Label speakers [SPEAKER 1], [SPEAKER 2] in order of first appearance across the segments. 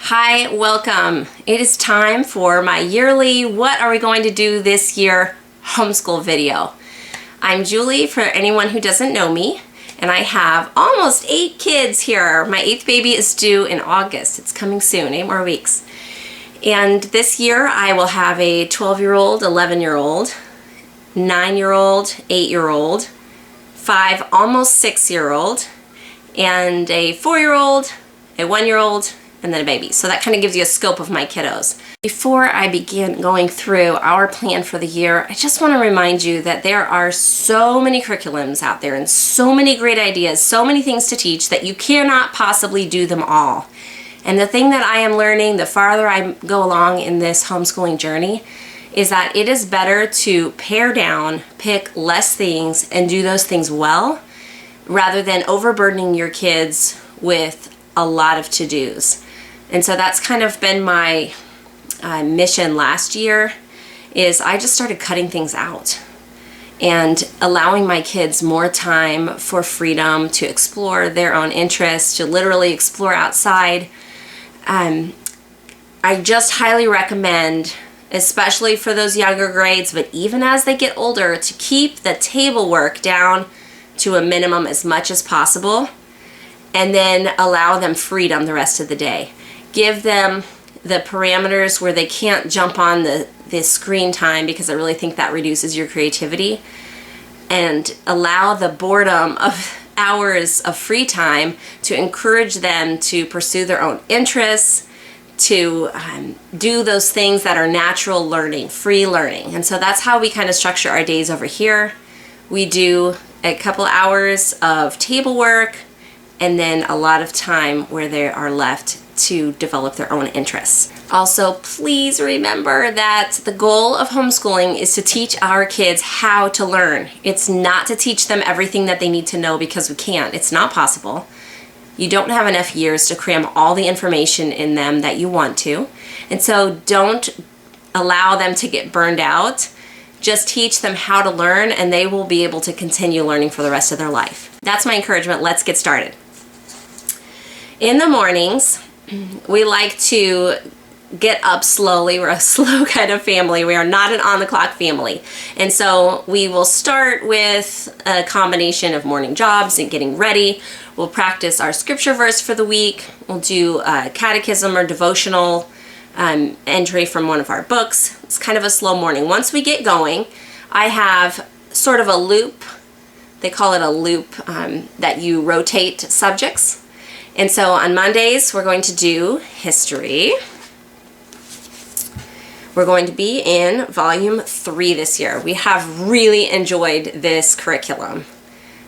[SPEAKER 1] Hi, welcome. It is time for my yearly What Are We Going to Do This Year homeschool video. I'm Julie, for anyone who doesn't know me, and I have almost 8 kids here. My 8th baby is due in August. It's coming soon, 8 more weeks. And this year I will have a 12-year-old, 11-year-old, 9-year-old, 8-year-old, 5 almost 6-year-old, and a 4-year-old, a 1-year-old, and then a baby. So that kind of gives you a scope of my kiddos. Before I begin going through our plan for the year, I just want to remind you that there are so many curriculums out there and so many great ideas, so many things to teach that you cannot possibly do them all. And the thing that I am learning the farther I go along in this homeschooling journey is that it is better to pare down, pick less things, and do those things well, rather than overburdening your kids with a lot of to-dos. And so that's kind of been my mission last year, is I just started cutting things out and allowing my kids more time for freedom to explore their own interests, to literally explore outside. I just highly recommend, especially for those younger grades, but even as they get older, to keep the table work down to a minimum as much as possible, and then allow them freedom the rest of the day. Give them the parameters where they can't jump on the screen time, because I really think that reduces your creativity, and allow the boredom of hours of free time to encourage them to pursue their own interests, to do those things that are natural learning, free learning. And so that's how we kind of structure our days over here. We do a couple hours of table work, and then a lot of time where they are left to develop their own interests. Also, please remember that the goal of homeschooling is to teach our kids how to learn. It's not to teach them everything that they need to know, because we can't. It's not possible. You don't have enough years to cram all the information in them that you want to. And so don't allow them to get burned out. Just teach them how to learn, and they will be able to continue learning for the rest of their life. That's my encouragement. Let's get started. In the mornings, we like to get up slowly. We're a slow kind of family. We are not an on-the-clock family. And so we will start with a combination of morning jobs and getting ready. We'll practice our scripture verse for the week. We'll do a catechism or devotional entry from one of our books. It's kind of a slow morning. Once we get going, I have sort of a loop. They call it a loop that you rotate subjects. And so on Mondays, we're going to do history. We're going to be in volume 3 this year. We have really enjoyed this curriculum.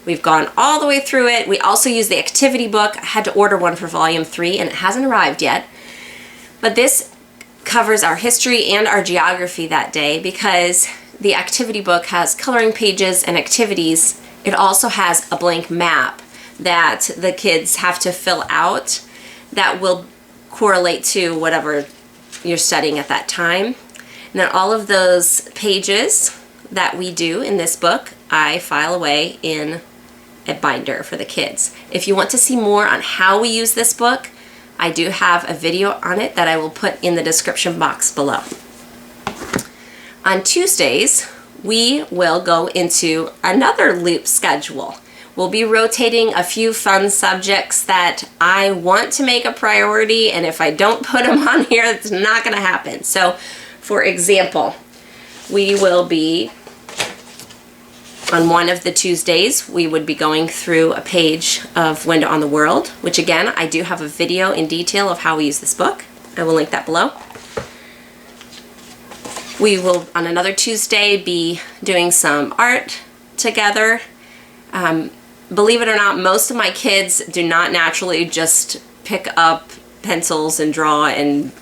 [SPEAKER 1] We've gone all the way through it. We also use the activity book. I had to order one for volume 3, and it hasn't arrived yet. But this covers our history and our geography that day, because the activity book has coloring pages and activities. It also has a blank map that the kids have to fill out that will correlate to whatever you're studying at that time. And then all of those pages that we do in this book, I file away in a binder for the kids. If you want to see more on how we use this book, I do have a video on it that I will put in the description box below. On Tuesdays, we will go into another loop schedule. We'll be rotating a few fun subjects that I want to make a priority, and if I don't put them on here, it's not going to happen. So, for example, we will be, on one of the Tuesdays, we would be going through a page of Window on the World, which again, I do have a video in detail of how we use this book. I will link that below. We will, on another Tuesday, be doing some art together. Believe it or not, most of my kids do not naturally just pick up pencils and draw and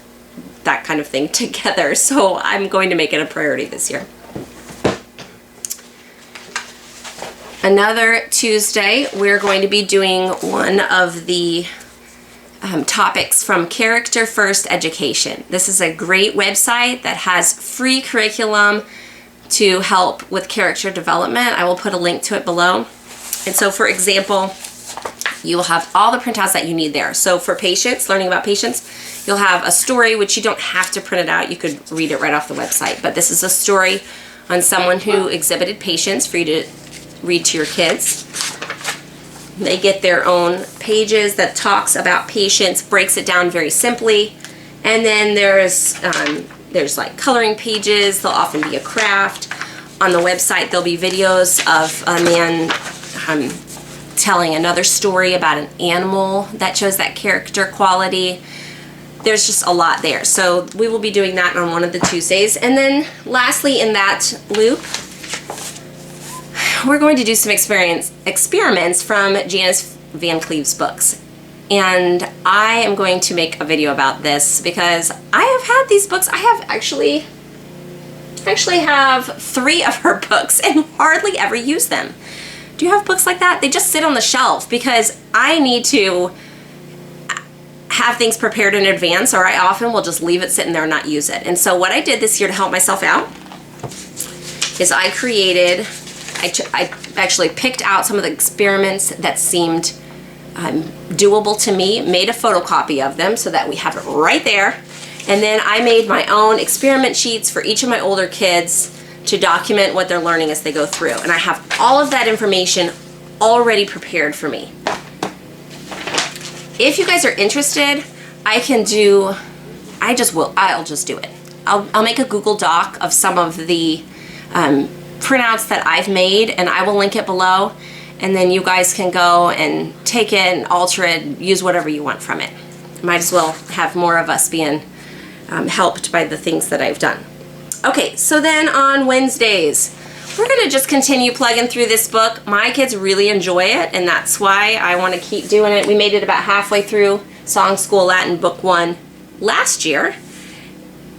[SPEAKER 1] that kind of thing together, so I'm going to make it a priority this year. Another Tuesday, we're going to be doing one of the topics from Character First Education. This is a great website that has free curriculum to help with character development. I will put a link to it below. And so, for example, You will have all the printouts that you need there. So for patience, learning about patience, you'll have a story, which you don't have to print it out. You could read it right off the website. But this is a story on someone who exhibited patience for you to read to your kids. They get their own pages that talks about patience, breaks it down very simply. And then there's like coloring pages. There'll often be a craft. On the website, there'll be videos of a man telling another story about an animal that shows that character quality. There's just a lot there. So we will be doing that on one of the Tuesdays. And then lastly in that loop, we're going to do some experiments from Janice Van Cleve's books. And I am going to make a video about this because I have had these books. I have actually have 3 of her books and hardly ever use them. Do you have books like that? They just sit on the shelf because I need to have things prepared in advance, or I often will just leave it sitting there and not use it. And so what I did this year to help myself out is I actually picked out some of the experiments that seemed doable to me, made a photocopy of them so that we have it right there. And then I made my own experiment sheets for each of my older kids to document what they're learning as they go through. And I have all of that information already prepared for me. If you guys are interested, I'll just do it. I'll make a Google Doc of some of the printouts that I've made, and I will link it below. And then you guys can go and take it and alter it, use whatever you want from it. Might as well have more of us being helped by the things that I've done. Okay, so then on Wednesdays, we're gonna just continue plugging through this book. My kids really enjoy it, and that's why I wanna keep doing it. We made it about halfway through Song School Latin Book 1 last year,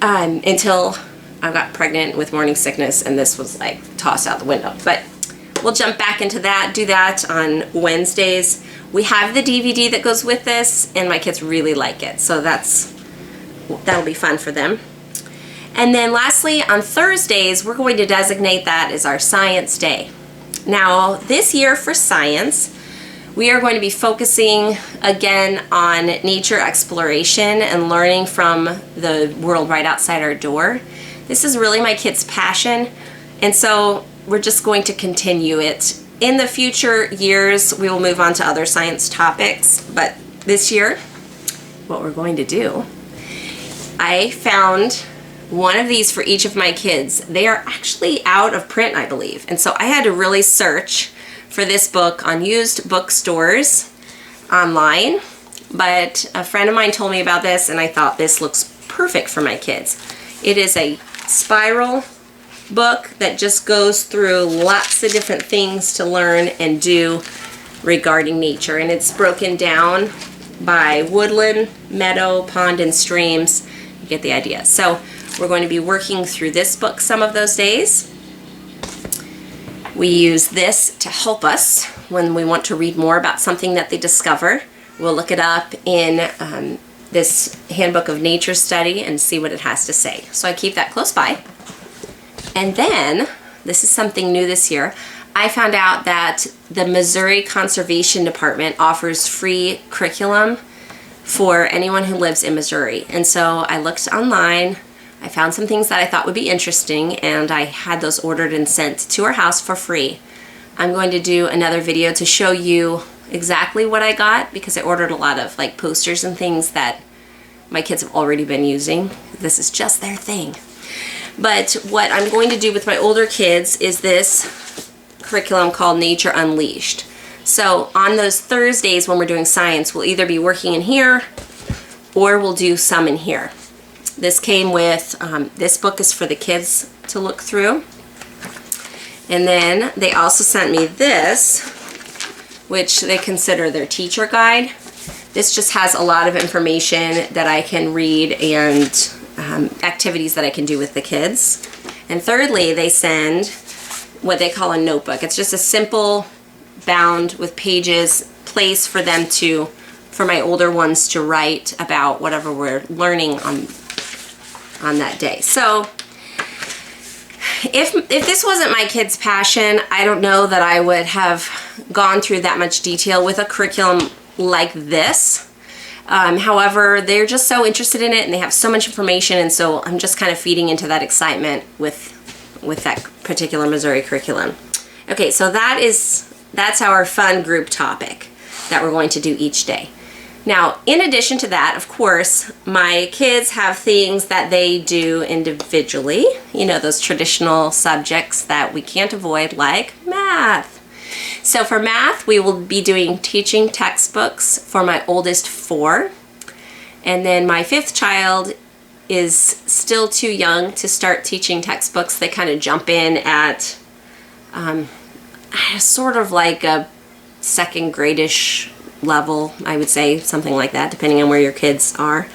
[SPEAKER 1] until I got pregnant with morning sickness, and this was like tossed out the window. But we'll jump back into that, do that on Wednesdays. We have the DVD that goes with this, and my kids really like it, so that'll be fun for them. And then lastly, on Thursdays, we're going to designate that as our Science Day. Now, this year for science, we are going to be focusing again on nature exploration and learning from the world right outside our door. This is really my kids' passion, and so we're just going to continue it. In the future years, we will move on to other science topics, but this year, what we're going to do, I found one of these for each of my kids. They are actually out of print, I believe. And so I had to really search for this book on used bookstores online. But a friend of mine told me about this, and I thought this looks perfect for my kids. It is a spiral book that just goes through lots of different things to learn and do regarding nature. And it's broken down by woodland, meadow, pond, and streams. You get the idea. So we're going to be working through this book some of those days. We use this to help us when we want to read more about something that they discover. We'll look it up in this Handbook of Nature Study and see what it has to say. So I keep that close by. And then, this is something new this year, I found out that the Missouri Conservation Department offers free curriculum for anyone who lives in Missouri. And so I looked online, I found some things that I thought would be interesting, and I had those ordered and sent to our house for free. I'm going to do another video to show you exactly what I got, because I ordered a lot of like posters and things that my kids have already been using. This is just their thing. But what I'm going to do with my older kids is this curriculum called Nature Unleashed. So on those Thursdays when we're doing science, we'll either be working in here or we'll do some in here. This came with, this book is for the kids to look through. And then they also sent me this, which they consider their teacher guide. This just has a lot of information that I can read and activities that I can do with the kids. And thirdly, they send what they call a notebook. It's just a simple bound with pages place for them to, for my older ones to write about whatever we're learning on that day. So if this wasn't my kids' passion, I don't know that I would have gone through that much detail with a curriculum like this. However, they're just so interested in it and they have so much information, and so I'm just kind of feeding into that excitement with that particular Missouri curriculum. Okay, so that's our fun group topic that we're going to do each day. Now, in addition to that, of course, my kids have things that they do individually, you know, those traditional subjects that we can't avoid, like math. So for math, we will be doing teaching textbooks for my oldest 4. And then my 5th child is still too young to start teaching textbooks. They kind of jump in at sort of like a 2nd grade-ish level, I would say, something like that, depending on where your kids are.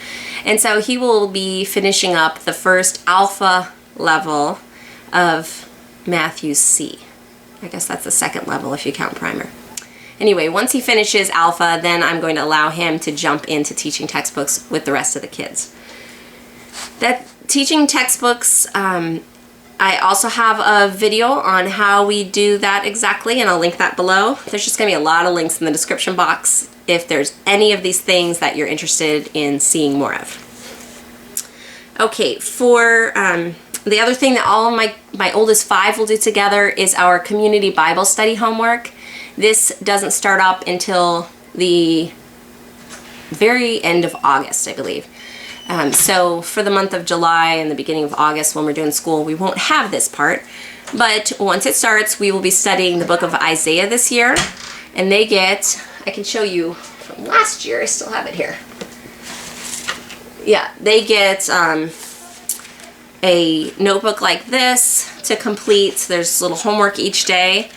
[SPEAKER 1] And so he will be finishing up the first alpha level of Matthew C. I guess that's the 2nd level if you count primer. Anyway, once he finishes alpha, then I'm going to allow him to jump into teaching textbooks with the rest of the kids. That teaching textbooks, I also have a video on how we do that exactly, and I'll link that below. There's just going to be a lot of links in the description box if there's any of these things that you're interested in seeing more of. Okay, for the other thing that all of my oldest 5 will do together is our community Bible study homework. This doesn't start up until the very end of August, I believe. So for the month of July and the beginning of August when we're doing school, we won't have this part. But once it starts, we will be studying the book of Isaiah this year. And they get, I can show you from last year, I still have it here. Yeah, they get a notebook like this to complete. There's a little homework each day.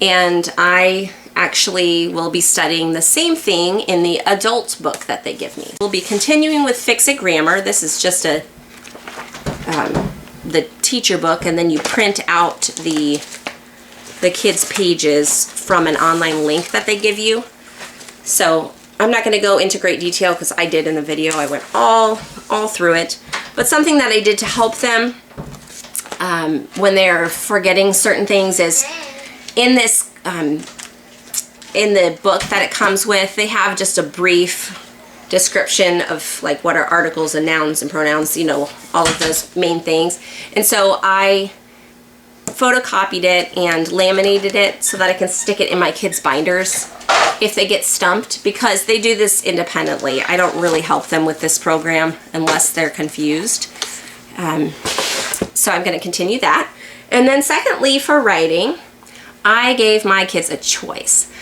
[SPEAKER 1] And I actually will be studying the same thing in the adult book that they give me. We'll be continuing with Fix It Grammar. This is just the teacher book, and then you print out the kids' pages from an online link that they give you. So I'm not going to go into great detail because I did in the video. I went all through it. But something that I did to help them when they're forgetting certain things is in this in the book that it comes with, they have just a brief description of like what are articles and nouns and pronouns, you know, all of those main things. And so I photocopied it and laminated it so that I can stick it in my kids' binders if they get stumped, because they do this independently. I don't really help them with this program unless they're confused. So I'm going to continue that. And then secondly, for writing, I gave my kids a choice.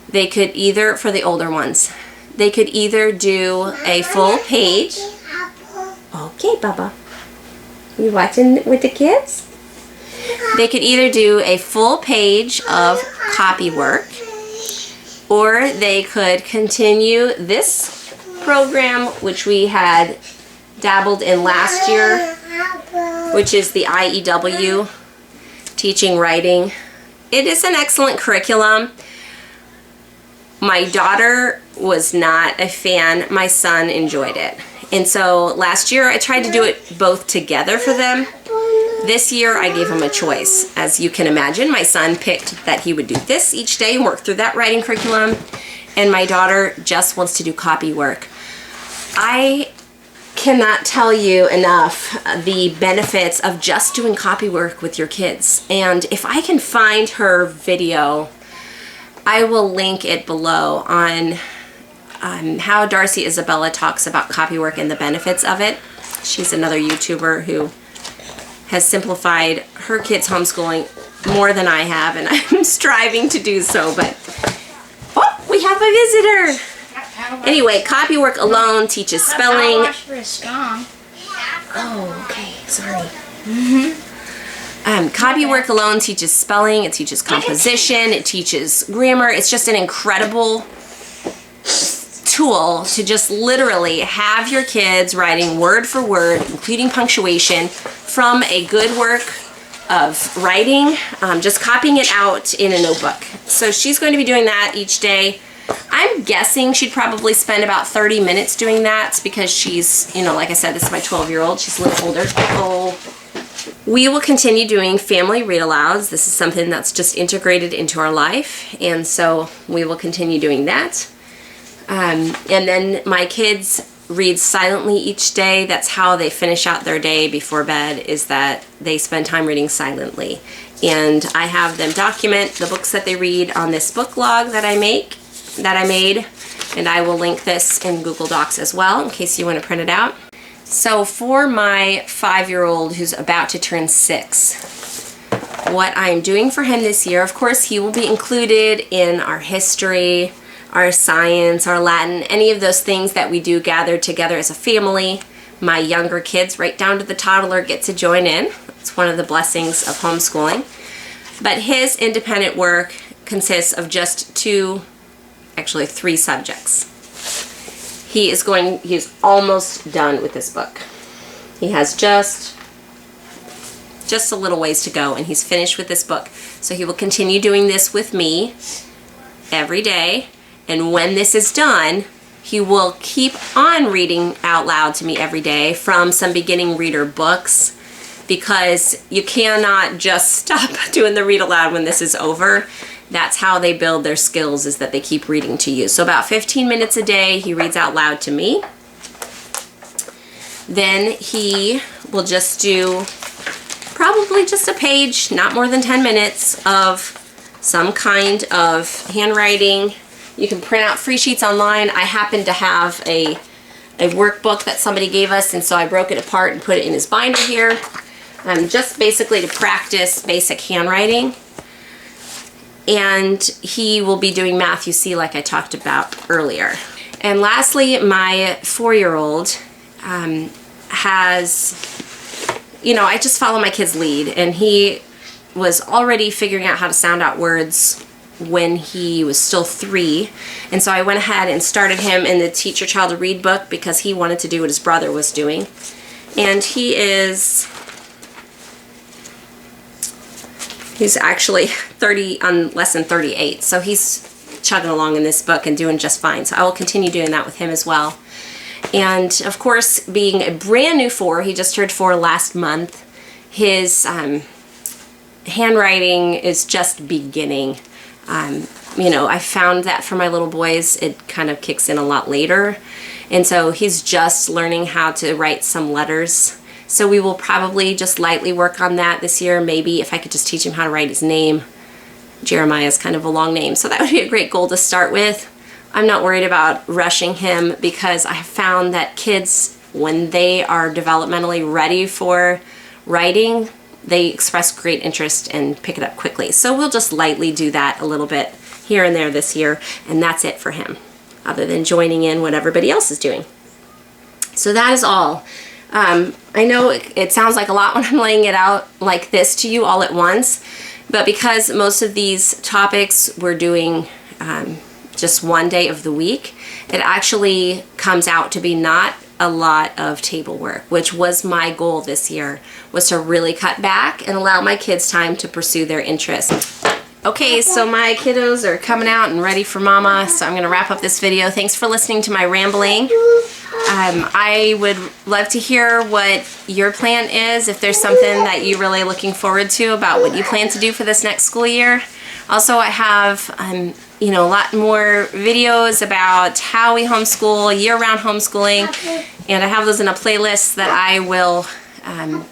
[SPEAKER 1] They could either, for the older ones, they could either do a full page. Okay, Bubba. You watching with the kids? They could either do a full page of copy work, or they could continue this program, which we had dabbled in last year, which is the IEW, Teaching Writing. It is an excellent curriculum. My daughter was not a fan. My son enjoyed it. And so last year I tried to do it both together for them. This year I gave him a choice. As you can imagine, my son picked that he would do this each day and work through that writing curriculum. And my daughter just wants to do copy work. I cannot tell you enough the benefits of just doing copy work with your kids. And if I can find her video, I will link it below on how Darcy Isabella talks about copy work and the benefits of it. She's another YouTuber who has simplified her kids' homeschooling more than I have, and I'm striving to do so. But oh, we have a visitor. Anyway, copy work alone teaches spelling. Oh, okay, sorry. Copy work alone teaches spelling, it teaches composition, it teaches grammar. It's just an incredible tool to just literally have your kids writing word for word, including punctuation, from a good work of writing, just copying it out in a notebook. So she's going to be doing that each day. I'm guessing she'd probably spend about 30 minutes doing that because she's, you know, like I said, this is my 12-year-old. She's a little older. Oh, We will continue doing family read-alouds. This is something that's just integrated into our life, and so we will continue doing that. And then my kids read silently each day. That's how they finish out their day before bed, is that they spend time reading silently. And I have them document the books that they read on this book log that I made, and I will link this in Google Docs as well in case you want to print it out. So for my 5-year-old who's about to turn 6, what I'm doing for him this year, of course, he will be included in our history, our science, our Latin, any of those things that we do gathered together as a family. My younger kids, right down to the toddler, get to join in. It's one of the blessings of homeschooling. But his independent work consists of just 3 subjects. He's almost done with this book. He has just a little ways to go, and he's finished with this book. So he will continue doing this with me every day, and when this is done, he will keep on reading out loud to me every day from some beginning reader books, because you cannot just stop doing the read aloud when this is over. That's how they build their skills, is that they keep reading to you. So about 15 minutes a day, he reads out loud to me. Then he will just do probably just a page, not more than 10 minutes, of some kind of handwriting. You can print out free sheets online. I happen to have a workbook that somebody gave us, and so I broke it apart and put it in his binder here. Just basically to practice basic handwriting. And he will be doing math, you see, like I talked about earlier. And lastly, my 4-year-old has, I just follow my kid's lead, and he was already figuring out how to sound out words when he was still 3. And so I went ahead and started him in the Teach Your Child to Read book because he wanted to do what his brother was doing. And he's actually on lesson 38, so he's chugging along in this book and doing just fine. So I will continue doing that with him as well. And of course, being a brand new 4, he just turned 4 last month, his handwriting is just beginning. I found that for my little boys, it kind of kicks in a lot later. And so he's just learning how to write some letters. So we will probably just lightly work on that this year. Maybe if I could just teach him how to write his name. Jeremiah is kind of a long name, so that would be a great goal to start with. I'm not worried about rushing him because I have found that kids, when they are developmentally ready for writing, they express great interest and pick it up quickly. So we'll just lightly do that a little bit here and there this year, and that's it for him, other than joining in what everybody else is doing. So that is all. I know it sounds like a lot when I'm laying it out like this to you all at once, but because most of these topics we're doing just one day of the week, it actually comes out to be not a lot of table work, which was my goal this year, was to really cut back and allow my kids time to pursue their interests. Okay, so my kiddos are coming out and ready for mama, so I'm going to wrap up this video. Thanks for listening to my rambling. I would love to hear what your plan is, if there's something that you're really looking forward to about what you plan to do for this next school year. Also, I have a lot more videos about how we homeschool, year-round homeschooling, and I have those in a playlist that I will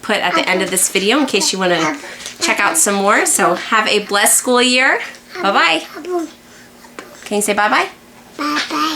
[SPEAKER 1] put at the end of this video in case you want to check out some more. So have a blessed school year. Bye-bye. Can you say bye-bye?
[SPEAKER 2] Bye-bye.